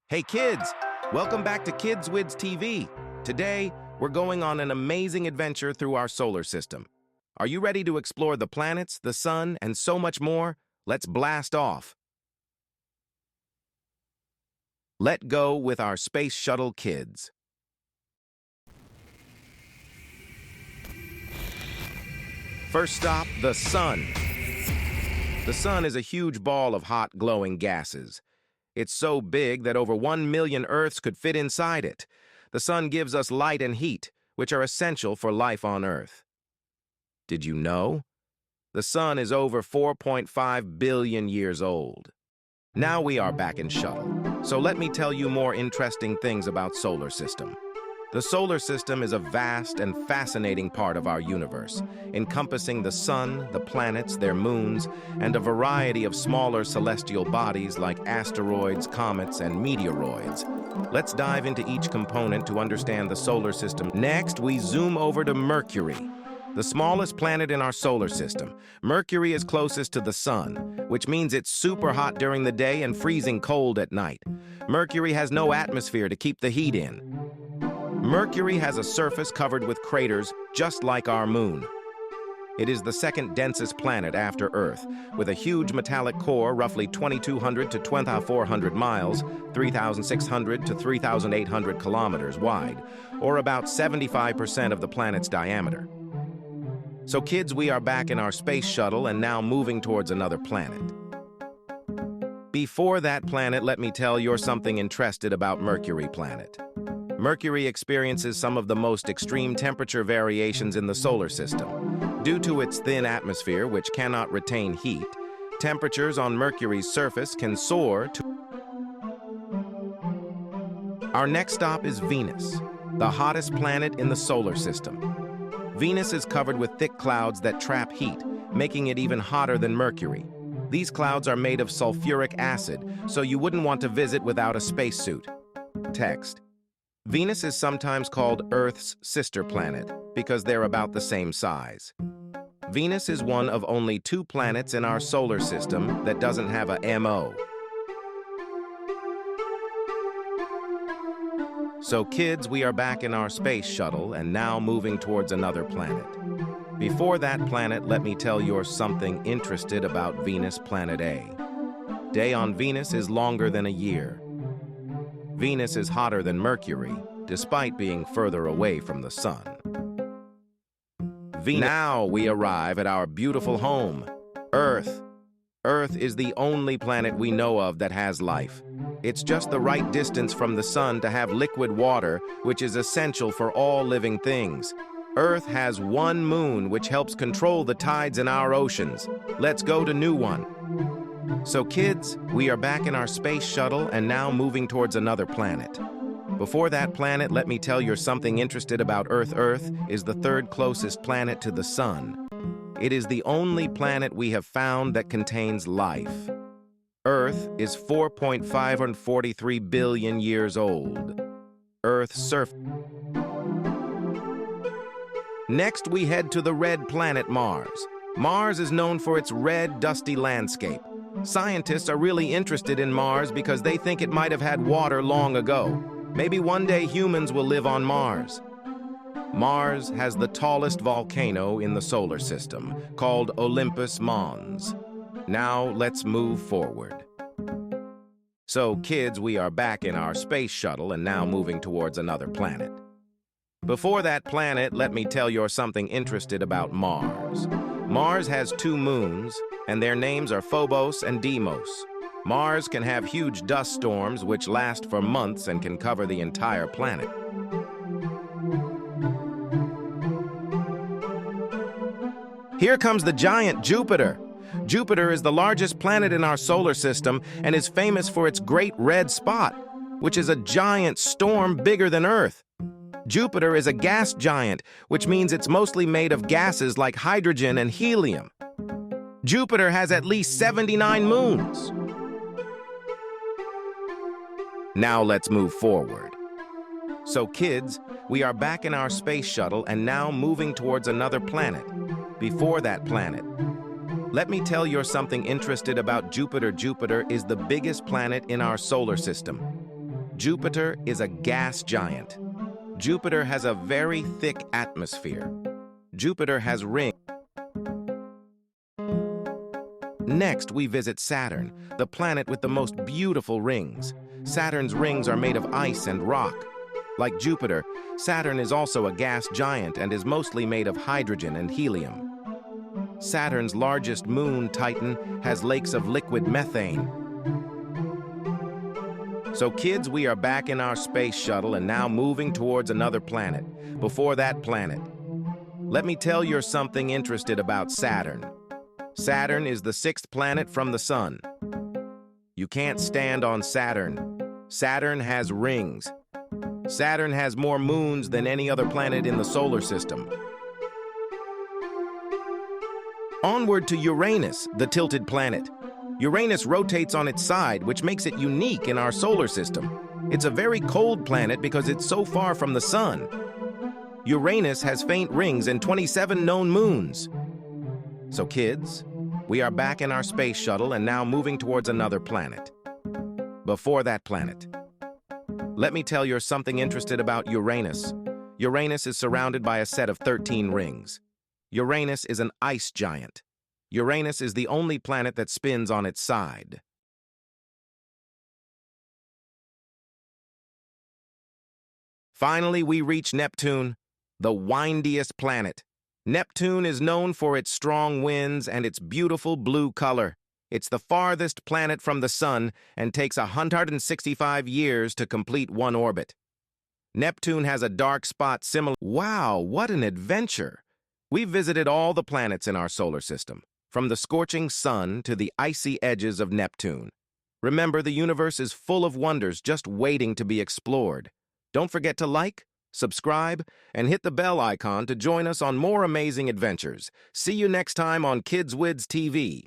Hey kids, welcome back to KIDS-WIDZ TV. Today, we're going on an amazing adventure through our solar system. Are you ready to explore the planets, the sun, and so much more? Let's blast off. Let go with our space shuttle kids. First stop, the sun. The sun is a huge ball of hot, glowing gases. It's so big that over 1 million Earths could fit inside it. The sun gives us light and heat, which are essential for life on Earth. Did you know? The sun is over 4.5 billion years old. Now we are back in shuttle, so let me tell you more interesting things about solar system. The solar system is a vast and fascinating part of our universe, encompassing the sun, the planets, their moons, and a variety of smaller celestial bodies like asteroids, comets, and meteoroids. Let's dive into each component to understand the solar system. Next, we zoom over to Mercury, the smallest planet in our solar system. Mercury is closest to the sun, which means it's super hot during the day and freezing cold at night. Mercury has no atmosphere to keep the heat in. Mercury has a surface covered with craters just like our moon. It is the second densest planet after Earth, with a huge metallic core roughly 2,200 to 2,400 miles, 3,600 to 3,800 kilometers wide, or about 75% of the planet's diameter. So kids, we are back in our space shuttle and now moving towards another planet. Before that planet, let me tell you something interesting about Mercury planet. Mercury experiences some of the most extreme temperature variations in the solar system. Due to its thin atmosphere, which cannot retain heat, temperatures on Mercury's surface can soar to... Our next stop is Venus, the hottest planet in the solar system. Venus is covered with thick clouds that trap heat, making it even hotter than Mercury. These clouds are made of sulfuric acid, so you wouldn't want to visit without a spacesuit. Text. Venus is sometimes called Earth's sister planet because they're about the same size. Venus is one of only 2 planets in our solar system that doesn't have a MO. So kids, we are back in our space shuttle and now moving towards another planet. Before that planet, let me tell you something interesting about Venus Planet A. Day on Venus is longer than a year. Venus is hotter than Mercury, despite being further away from the sun. Now we arrive at our beautiful home, Earth. Earth is the only planet we know of that has life. It's just the right distance from the sun to have liquid water, which is essential for all living things. Earth has one moon, which helps control the tides in our oceans. Let's go to new one. So kids, we are back in our space shuttle and now moving towards another planet. Before that planet, let me tell you something interesting about Earth. Earth is the 3rd closest planet to the sun. It is the only planet we have found that contains life. Earth is 4.543 billion years old. Earth's surface. Next, we head to the red planet Mars. Mars is known for its red, dusty landscape. Scientists are really interested in Mars because they think it might have had water long ago. Maybe one day humans will live on Mars. Mars has the tallest volcano in the solar system, called Olympus Mons. Now let's move forward. So kids, we are back in our space shuttle and now moving towards another planet. Before that planet, let me tell you something interesting about Mars. Mars has 2 moons, and their names are Phobos and Deimos. Mars can have huge dust storms which last for months and can cover the entire planet. Here comes the giant Jupiter. Jupiter is the largest planet in our solar system and is famous for its great red spot, which is a giant storm bigger than Earth. Jupiter is a gas giant, which means it's mostly made of gases like hydrogen and helium. Jupiter has at least 79 moons. Now let's move forward. So kids, we are back in our space shuttle and now moving towards another planet. Before that planet, let me tell you something interesting about Jupiter. Jupiter is the biggest planet in our solar system. Jupiter is a gas giant. Jupiter has a very thick atmosphere. Jupiter has rings. Next, we visit Saturn, the planet with the most beautiful rings. Saturn's rings are made of ice and rock. Like Jupiter, Saturn is also a gas giant and is mostly made of hydrogen and helium. Saturn's largest moon, Titan, has lakes of liquid methane. So kids, we are back in our space shuttle and now moving towards another planet. Before that planet, let me tell you something interesting about Saturn. Saturn is the sixth planet from the Sun. You can't stand on Saturn. Saturn has rings. Saturn has more moons than any other planet in the solar system. Onward to Uranus, the tilted planet. Uranus rotates on its side, which makes it unique in our solar system. It's a very cold planet because it's so far from the Sun. Uranus has faint rings and 27 known moons. So kids, we are back in our space shuttle and now moving towards another planet. Before that planet, let me tell you something interesting about Uranus. Uranus is surrounded by a set of 13 rings. Uranus is an ice giant. Uranus is the only planet that spins on its side. Finally, we reach Neptune, the windiest planet. Neptune is known for its strong winds and its beautiful blue color. It's the farthest planet from the Sun and takes 165 years to complete one orbit. Neptune has a dark spot similar. Wow, what an adventure! We've visited all the planets in our solar system, from the scorching sun to the icy edges of Neptune. Remember, the universe is full of wonders just waiting to be explored. Don't forget to like, subscribe, and hit the bell icon to join us on more amazing adventures. See you next time on KIDS-WIDZ TV.